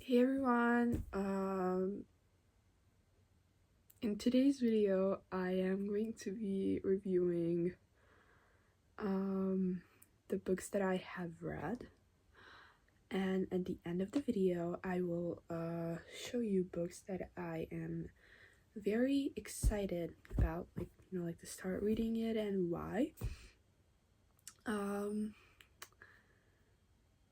Hey everyone, in today's video I am going to be reviewing the books that I have read, and at the end of the video I will show you books that I am very excited about, like to start reading it and why.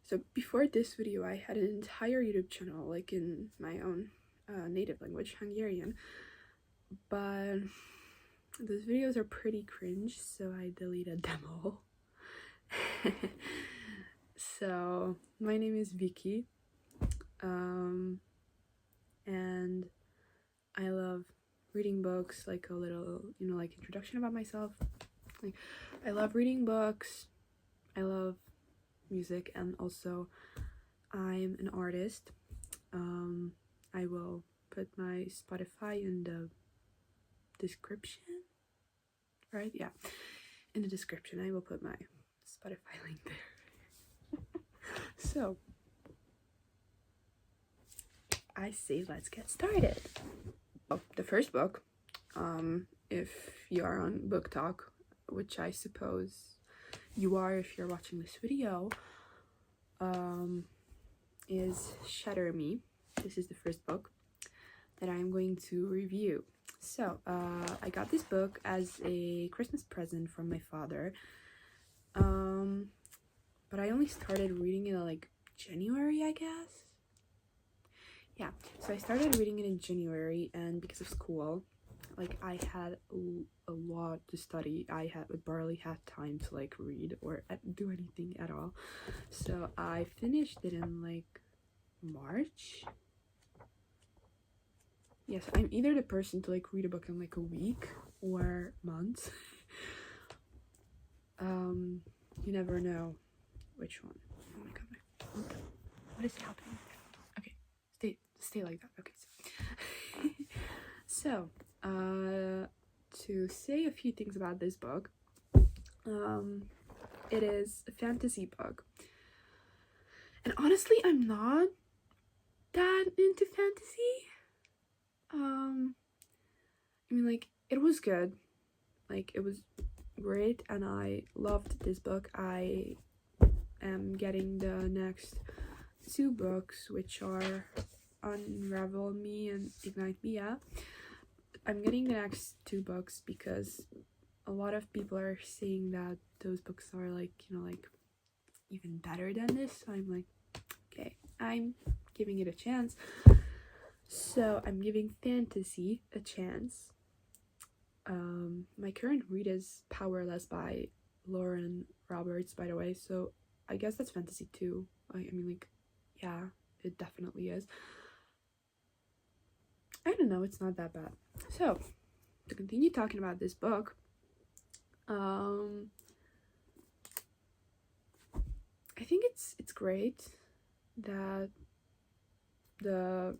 So before this video I had an entire YouTube channel like in my own native language, Hungarian, but those videos are pretty cringe, so I deleted them all. So my name is Viki, and I love reading books, like a little, like introduction about myself. Like, I love reading books, I love music, and also I'm an artist. I will put my Spotify in the description, right? Yeah, in the description I will put my Spotify link there. So I say let's get started. Oh, the first book, if you are on Book Talk, which I suppose you are if you're watching this video, is Shatter Me. This is the first book that I'm going to review. So I got this book as a Christmas present from my father, but I only started reading it in like January, I guess. Yeah, so I started reading it in January, and because of school, like I had a lot to study. I barely had time to like read or do anything at all. So I finished it in like March. Yes, I'm either the person to like read a book in like a week or months. You never know which one. Oh my god, what is happening? Okay, stay like that. Okay, so to say a few things about this book, it is a fantasy book, and honestly I'm not that into fantasy. I mean, like, it was good, like it was great, and I loved this book. I am getting the next two books, which are Unravel Me and Ignite Me. Yeah, I'm getting the next two books because a lot of people are saying that those books are like, like even better than this. So I'm like, okay, I'm giving it a chance. So I'm giving fantasy a chance. My current read is Powerless by Lauren Roberts, by the way, so I guess that's fantasy too. I mean, like, yeah, it definitely is. I don't know, it's not that bad. So to continue talking about this book, I think it's great that the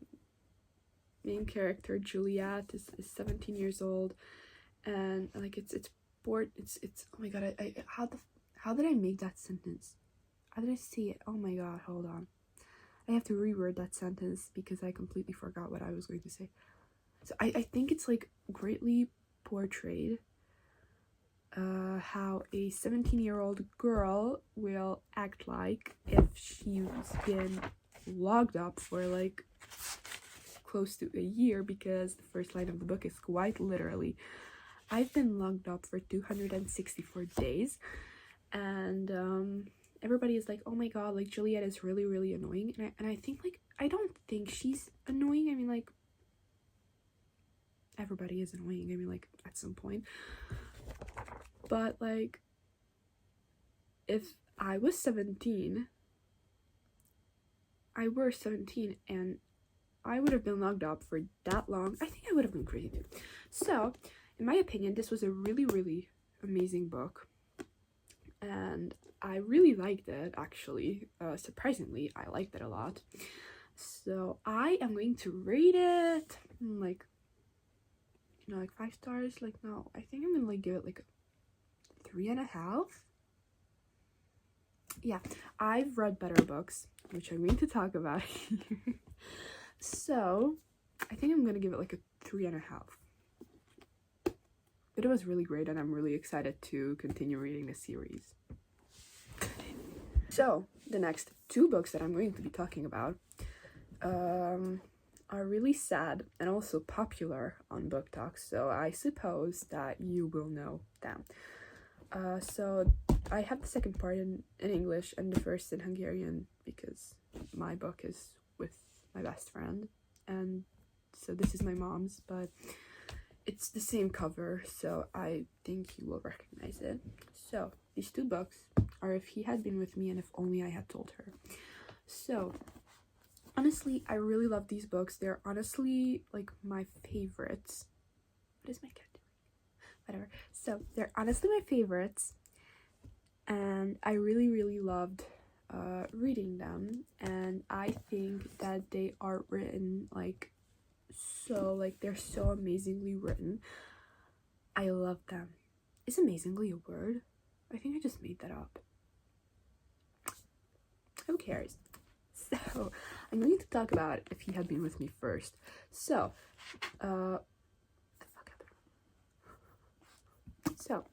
main character Juliet is 17 years old, and like it's oh my god, how did I make that sentence? How did I say it? Oh my god, hold on, I have to reword that sentence because I completely forgot what I was going to say. So I think it's like greatly portrayed how a 17-year-old girl will act like if she's been locked up for like close to a year, because the first line of the book is quite literally, I've been locked up for 264 days, and everybody is like, oh my god, like Juliet is really, really annoying, and I think, like, I don't think she's annoying. I mean, like, everybody is annoying, I mean, like, at some point, but like, if I were 17 and I would have been locked up for that long, I think I would have been crazy too. So in my opinion, this was a really, really amazing book, and I really liked it, actually. Surprisingly, I liked it a lot. So I am going to rate it like, like 5 stars. Like, no, I think I'm gonna like give it like a 3.5. yeah, I've read better books, which I'm going to talk about here. So I think I'm gonna give it like a 3.5. But it was really great, and I'm really excited to continue reading the series. So the next 2 books that I'm going to be talking about are really sad and also popular on Book Talk, so I suppose that you will know them. So I have the second part in English and the first in Hungarian because my book is with my best friend, and so this is my mom's, but it's the same cover, so I think you will recognize it. So these 2 books are If He Had Been With Me and If Only I Had Told Her. So honestly, I really love these books. They're honestly like my favorites. What is my cat doing? Whatever. So they're honestly my favorites, and I really loved reading them, and I think that they are written like so, like they're so amazingly written. I love them. Is amazingly a word? I think I just made that up. Who cares? So I'm going to talk about If He Had Been With Me first. So So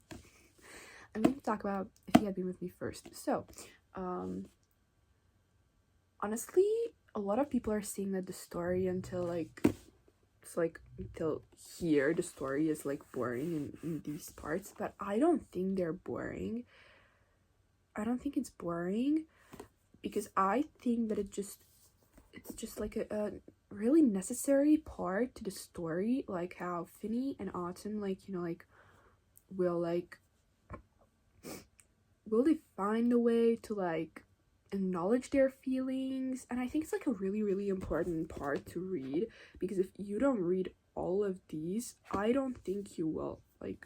I'm going to talk about If He Had Been With Me first. So honestly, a lot of people are saying that the story until here the story is like boring in these parts, but I don't think they're boring. I don't think it's boring because I think that it's just like a really necessary part to the story, like how Finny and Autumn will they find a way to like acknowledge their feelings. And I think it's like a really important part to read, because if you don't read all of these, I don't think you will like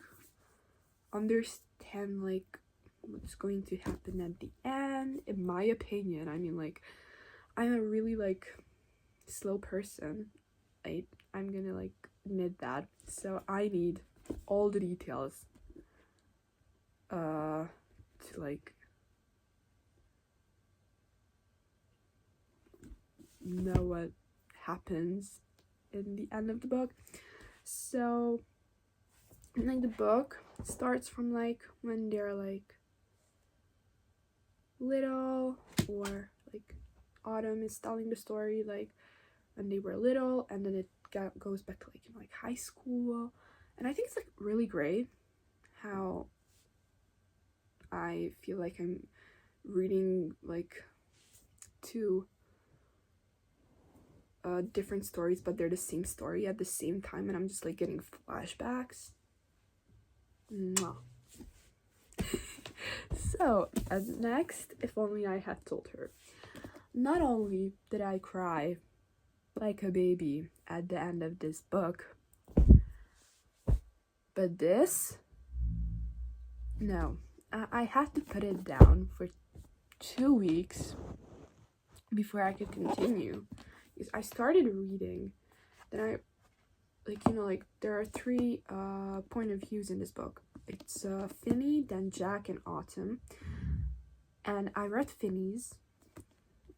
understand like what's going to happen at the end, in my opinion. I mean, like, I'm a really like slow person. I'm gonna like admit that, so I need all the details to like know what happens in the end of the book. So like the book starts from like when they're like little, or like Autumn is telling the story like when they were little, and then it goes back to like high school. And I think it's like really great how I feel like I'm reading like 2 different stories, but they're the same story at the same time, and I'm just like getting flashbacks. Mwah. So next, If Only I Had Told Her. Not only did I cry like a baby at the end of this book, but I had to put it down for 2 weeks before I could continue, because I started reading, then I there are 3 point of views in this book. It's Finny, then Jack, and Autumn, and I read Finny's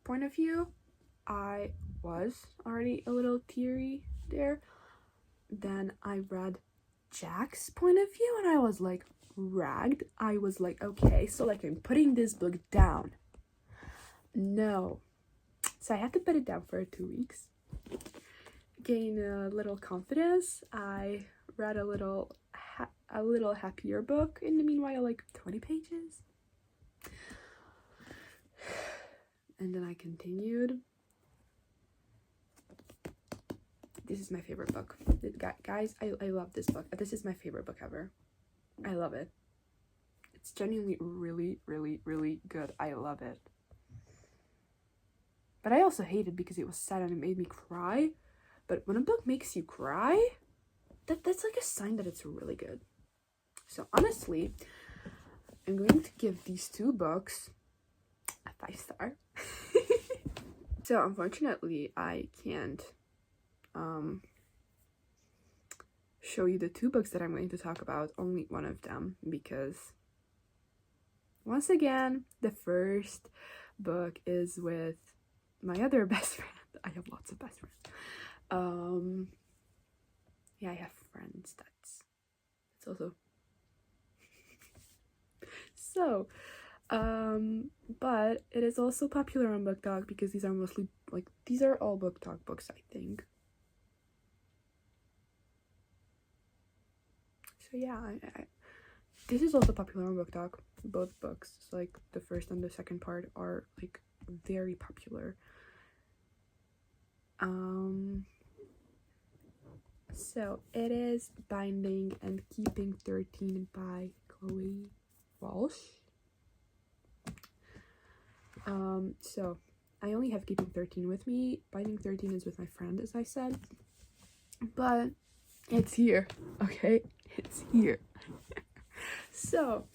point of view. I was already a little teary there. Then I read Jack's point of view, and I was like ragged. I was like, okay, so like I'm putting this book down. No. So I had to put it down for 2 weeks. Gain a little confidence. I read a little happier book in the meanwhile, like 20 pages. And then I continued. This is my favorite book. Guys, I love this book. This is my favorite book ever. I love it. It's genuinely really good. I love it. But I also hate it because it was sad and it made me cry. But when a book makes you cry, that's like a sign that it's really good. So honestly, I'm going to give these 2 books a 5-star. So unfortunately, I can't show you the 2 books that I'm going to talk about, only one of them, because once again, the first book is with my other best friend. I have lots of best friends. Yeah, I have friends. That's also so. But it is also popular on BookTok because these are mostly these are all BookTok books, I think. So yeah, this is also popular on BookTok. Both books, like the first and the second part, are like very popular. So it is Binding and Keeping 13 by Chloe Walsh. So I only have Keeping 13 with me. Binding 13 is with my friend, as I said. But it's here, okay? It's here. So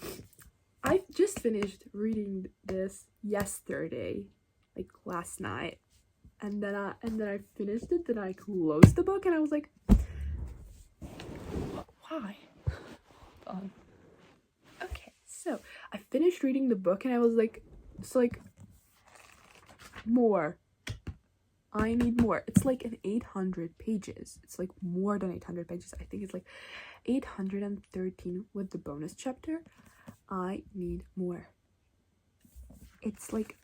I just finished reading this yesterday, like last night. And then I finished it, then I closed the book and I was like, why? Okay, so I finished reading the book and I was like, it's like, more. I need more. It's like an 800 pages. It's like more than 800 pages. I think it's like 813 with the bonus chapter. I need more. It's like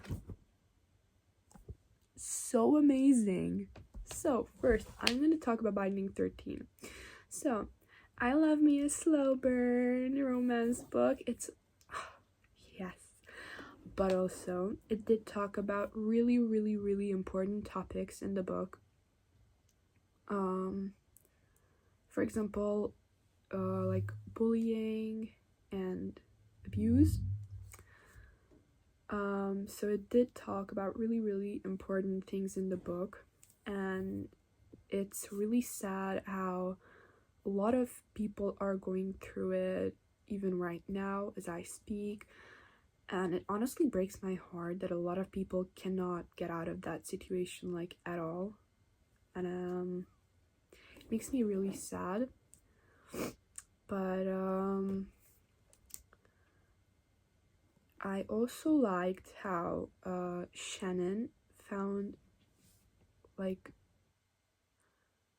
so amazing. So first, I'm going to talk about Binding 13. So, I love me a slow burn romance book. It's yes. But also, it did talk about really, really, really important topics in the book. For example, like bullying and abuse. So it did talk about really, really important things in the book, and it's really sad how a lot of people are going through it even right now as I speak. And it honestly breaks my heart that a lot of people cannot get out of that situation, like, at all. And it makes me really sad. But I also liked how Shannon found like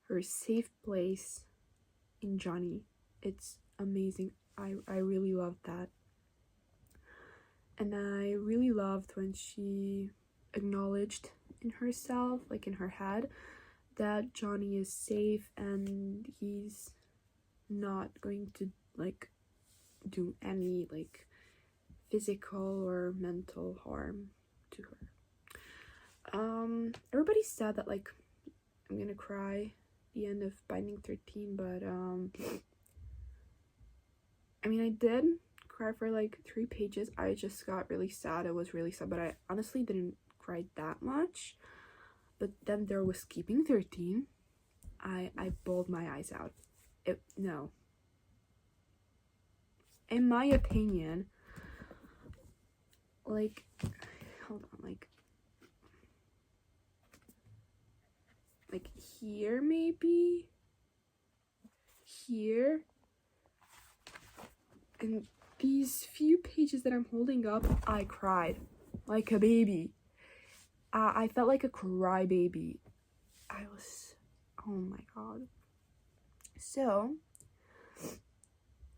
her safe place in Johnny. It's amazing. I really loved that. And I really loved when she acknowledged in herself, like in her head, that Johnny is safe and he's not going to like do any like physical or mental harm to her. Everybody said that like I'm gonna cry the end of Binding 13, but I mean, I did cry for like 3 pages. I just got really sad. It was really sad, but I honestly didn't cry that much. But then there was Keeping 13. I bawled my eyes out. No. In my opinion, like, hold on, like here, maybe here, and these few pages that I'm holding up, I cried like a baby. I felt like a crybaby. I was, oh my god. So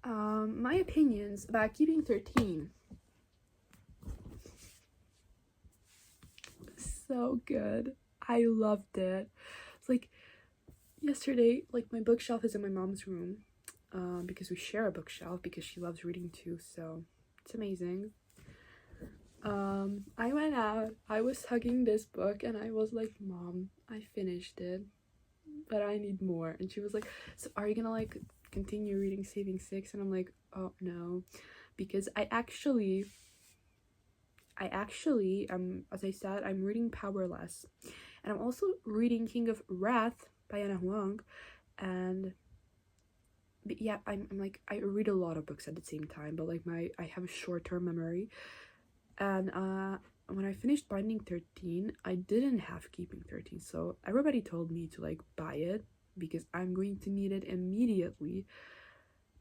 my opinions about Keeping 13. So good. I loved it. It's like yesterday, like my bookshelf is in my mom's room, because we share a bookshelf because she loves reading too, so it's amazing. I went out, I was hugging this book and I was like, Mom, I finished it, but I need more. And she was like, so are you gonna like continue reading Saving Six? And I'm like, oh no, because I actually as I said, I'm reading Powerless, and I'm also reading King of Wrath by Anna Huang. And yeah, I'm like, I read a lot of books at the same time, but like I have a short-term memory. And when I finished Binding 13, I didn't have Keeping 13, so everybody told me to like buy it because I'm going to need it immediately.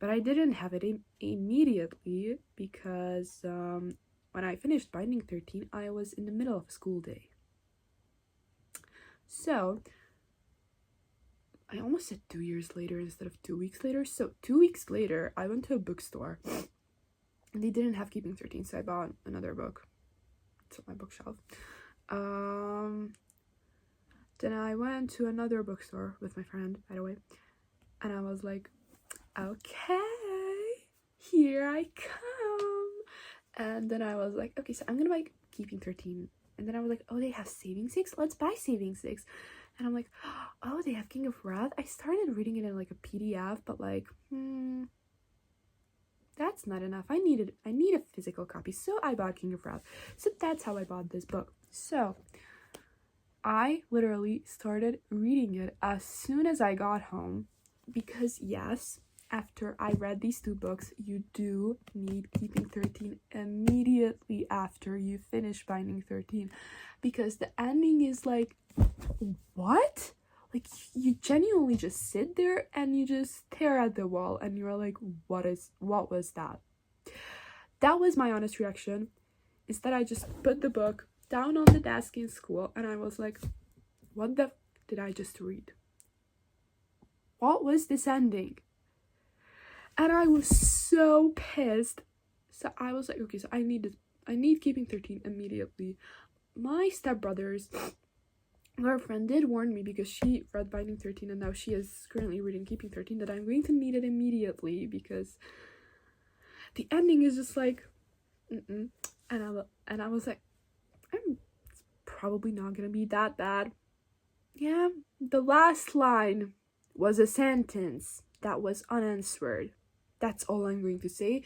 But I didn't have it immediately because when I finished Binding 13, I was in the middle of a school day. So I almost said 2 years later instead of 2 weeks later. So 2 weeks later, I went to a bookstore and they didn't have Keeping 13, so I bought another book. It's on my bookshelf. Then I went to another bookstore with my friend, by the way, and I was like, okay, here I come. And then I was like, okay, so I'm gonna buy Keeping 13. And then I was like, oh, they have Saving 6? Let's buy Saving 6. And I'm like, oh, they have King of Wrath? I started reading it in like a PDF, but like, that's not enough. I need a physical copy. So I bought King of Wrath. So that's how I bought this book. So I literally started reading it as soon as I got home. Because yes, after I read these 2 books, you do need Keeping 13 immediately after you finish Binding 13. Because the ending is like, what? Like, you genuinely just sit there and you just stare at the wall and you're like, what was that? That was my honest reaction. Instead, I just put the book down on the desk in school and I was like, what the did I just read? What was this ending? And I was so pissed. So I was like, okay, so I need Keeping 13 immediately. My stepbrother's girlfriend did warn me, because she read Binding 13 and now she is currently reading Keeping 13, that I'm going to need it immediately because the ending is just like, and I was like, it's probably not gonna be that bad. Yeah, the last line was a sentence that was unanswered. That's all I'm going to say,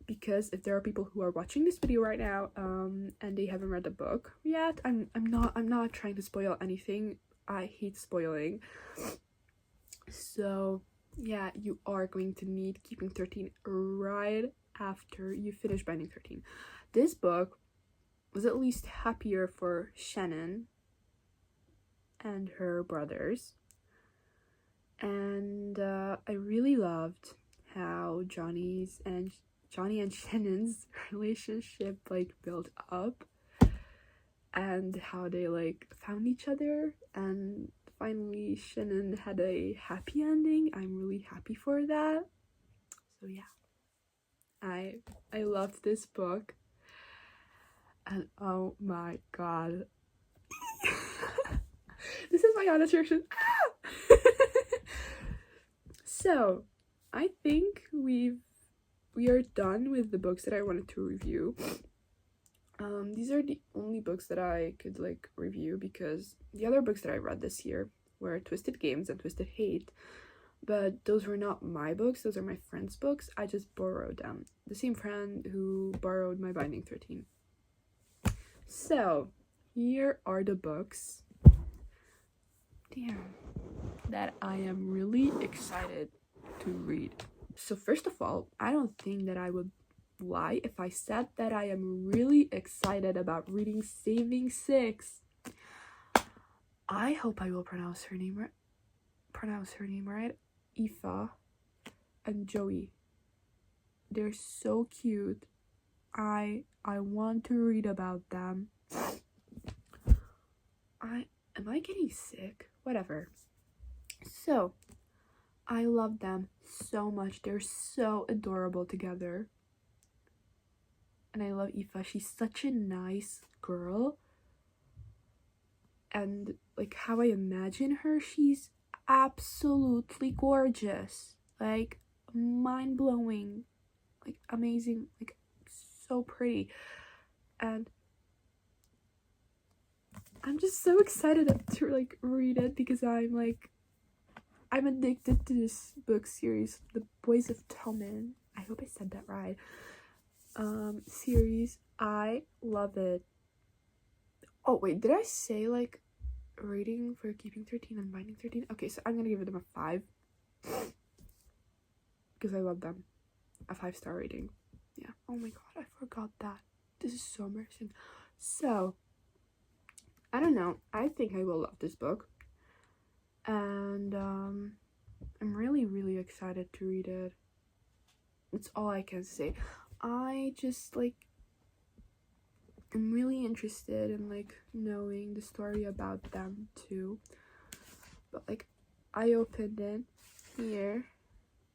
because if there are people who are watching this video right now and they haven't read the book yet, I'm not trying to spoil anything. I hate spoiling. So yeah, you are going to need Keeping 13 right after you finish Binding 13. This book was at least happier for Shannon and her brothers, and I really loved how Johnny and Shannon's relationship like built up, and how they like found each other, and finally Shannon had a happy ending. I'm really happy for that. So yeah, I loved this book, and oh my god, this is my honest reaction. So I think we are done with the books that I wanted to review. These are the only books that I could like review, because the other books that I read this year were Twisted Games and Twisted Hate, but those were not my books, those are my friend's books. I just borrowed them. The same friend who borrowed my Binding 13. So here are the books, that I am really excited to read. So first of all, I don't think that I would lie if I said that I am really excited about reading Saving 6. I hope I will pronounce her name right. Aoife and Joey. They're so cute. I want to read about them. Am I getting sick? Whatever. So I love them so much. They're so adorable together. And I love Aoife. She's such a nice girl. And like how I imagine her, she's absolutely gorgeous. Like mind-blowing. Like amazing. Like so pretty. And I'm just so excited to like read it, because I'm addicted to this book series, The Boys of Tommen. I hope I said that right. Series. I love it. Oh wait, did I say like rating for Keeping 13 and Binding 13? Okay, so I'm gonna give them a 5, because I love them. A 5-star rating. Yeah. Oh my god, I forgot that. This is so embarrassing. So I don't know. I think I will love this book. And I'm really excited to read it. That's all I can say. I just like I'm really interested in like knowing the story about them too. But like I opened it here.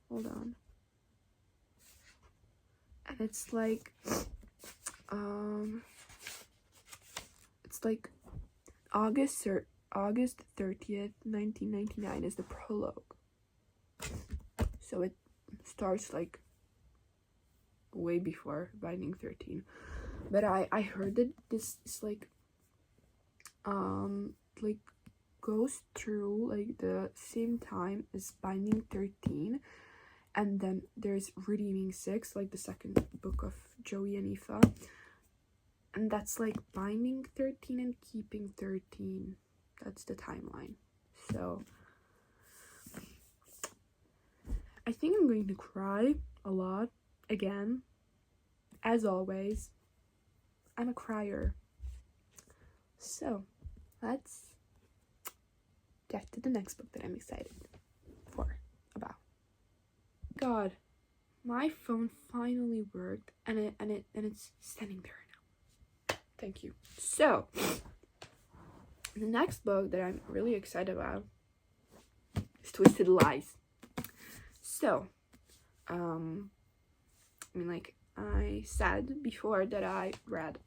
Hold on. And it's like August 30th, 1999 is the prologue. So it starts like way before Binding 13. But I heard that this is like goes through like the same time as Binding 13, and then there's Redeeming 6, like the second book of Joey and Aoife, and that's like Binding 13 and Keeping 13. That's the timeline. So I think I'm going to cry a lot again. As always, I'm a crier. So let's get to the next book that I'm excited about. God, my phone finally worked, and it's standing there now. Thank you. So the next book that I'm really excited about is Twisted Lies. So like I said before that I read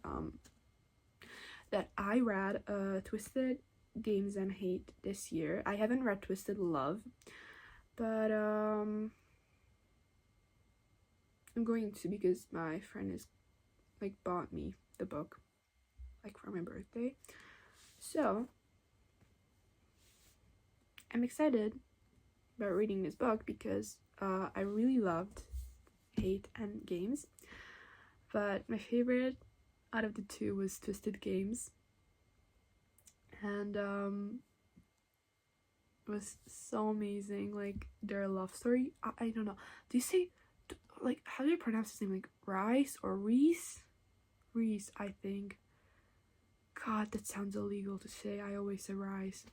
Twisted Games and Hate this year. I haven't read Twisted Love, but I'm going to, because my friend is like bought me the book like for my birthday. So I'm excited about reading this book because I really loved Hate and Games, but my favorite out of the two was Twisted Games, and it was so amazing. Like their love story, I don't know, do you say, like, how do you pronounce his name, like Rice or Reese, I think. God, that sounds illegal to say. I always say Rice.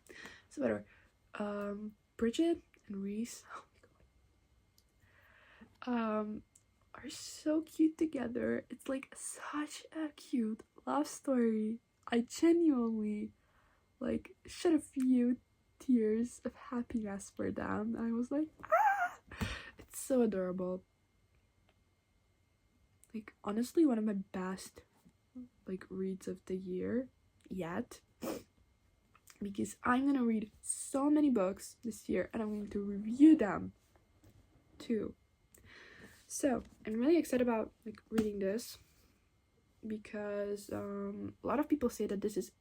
So whatever. Bridget and Reese, are so cute together. It's like such a cute love story. I genuinely like shed a few tears of happiness for them. I was like, ah! It's so adorable. Like honestly, one of my best like reads of the year yet, because I'm gonna read so many books this year and I'm going to review them too. So I'm really excited about like reading this, because a lot of people say that this is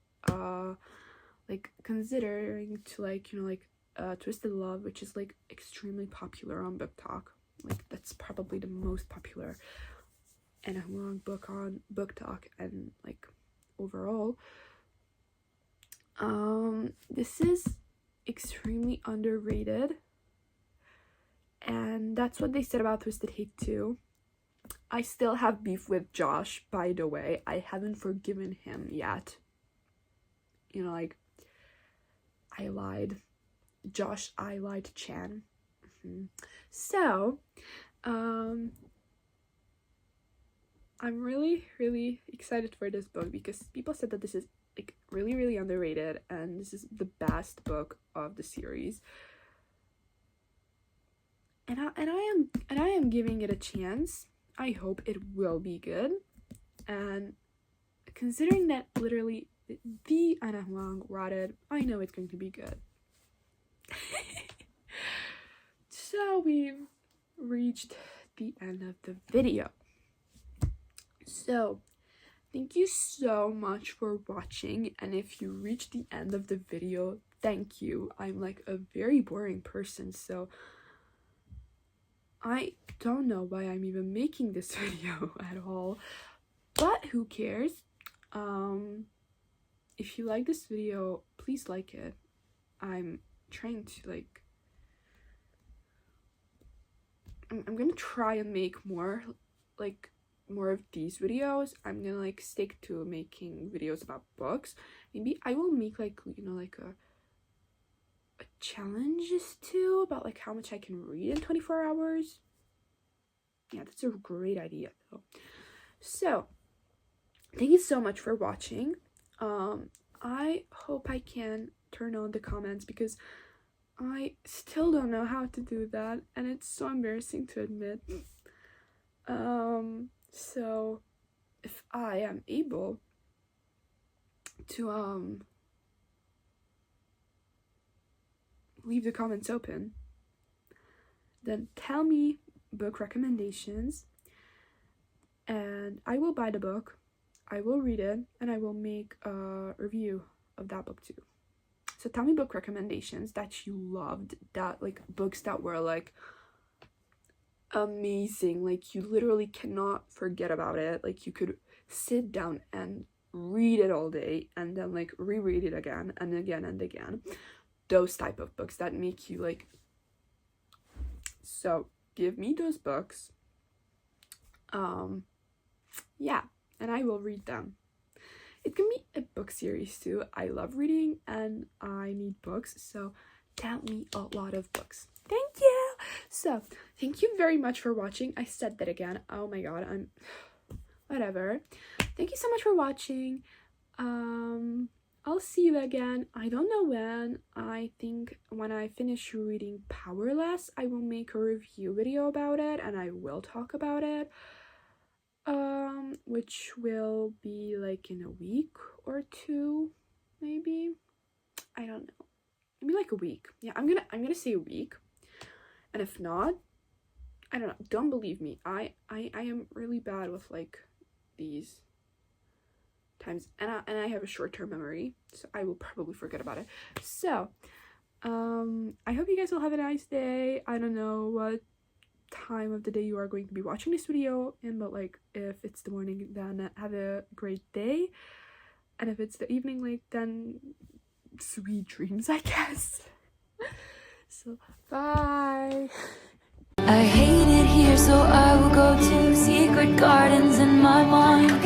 like considering to like, you know, like Twisted Love, which is like extremely popular on Book Talk. Like that's probably the most popular and a long book on Book Talk and like overall. This is extremely underrated, and that's what they said about Twisted Hate too. I still have beef with Josh, by the way. I haven't forgiven him yet. You know, like, I lied. Josh, I lied Chan. So, I'm really, really excited for this book, because people said that this is like really, really underrated, and this is the best book of the series. And I am giving it a chance. I hope it will be good. And considering that literally the Anna Huang wrote it, I know it's going to be good. So we've reached the end of the video. So thank you so much for watching, and if you reached the end of the video, thank you. I'm like a very boring person, so I don't know why I'm even making this video at all, but who cares. If you like this video, please like it. I'm trying to like I'm gonna try and make more of these videos. I'm gonna like stick to making videos about books. Maybe I will make like, you know, like a challenges too, about like how much I can read in 24 hours. Yeah, that's a great idea though. So thank you so much for watching. I hope I can turn on the comments because I still don't know how to do that, and it's so embarrassing to admit. So if I am able to leave the comments open, then tell me book recommendations and I will buy the book, I will read it, and I will make a review of that book too. So tell me book recommendations that you loved, that like books that were like amazing, like you literally cannot forget about it, like you could sit down and read it all day and then like reread it again and again and again. Those type of books that make you like, so give me those books. Yeah, and I will read them. It can be a book series too. I love reading and I need books, so tell me a lot of books. Thank you. So thank you very much for watching. I said that again. Oh my god, I'm whatever. Thank you so much for watching. I'll see you again. I don't know when. I think when I finish reading Powerless, I will make a review video about it and I will talk about it. Which will be like in a week or two, maybe. I don't know. Maybe like a week. Yeah, I'm gonna say a week. And if not, I don't know. Don't believe me. I am really bad with like these times, and I have a short-term memory, so I will probably forget about it. So I hope you guys will have a nice day. I don't know what time of the day you are going to be watching this video in, but like if it's the morning, then have a great day, and if it's the evening, like then sweet dreams, I guess. So bye. I hate it here, so I will go to secret gardens in my mind.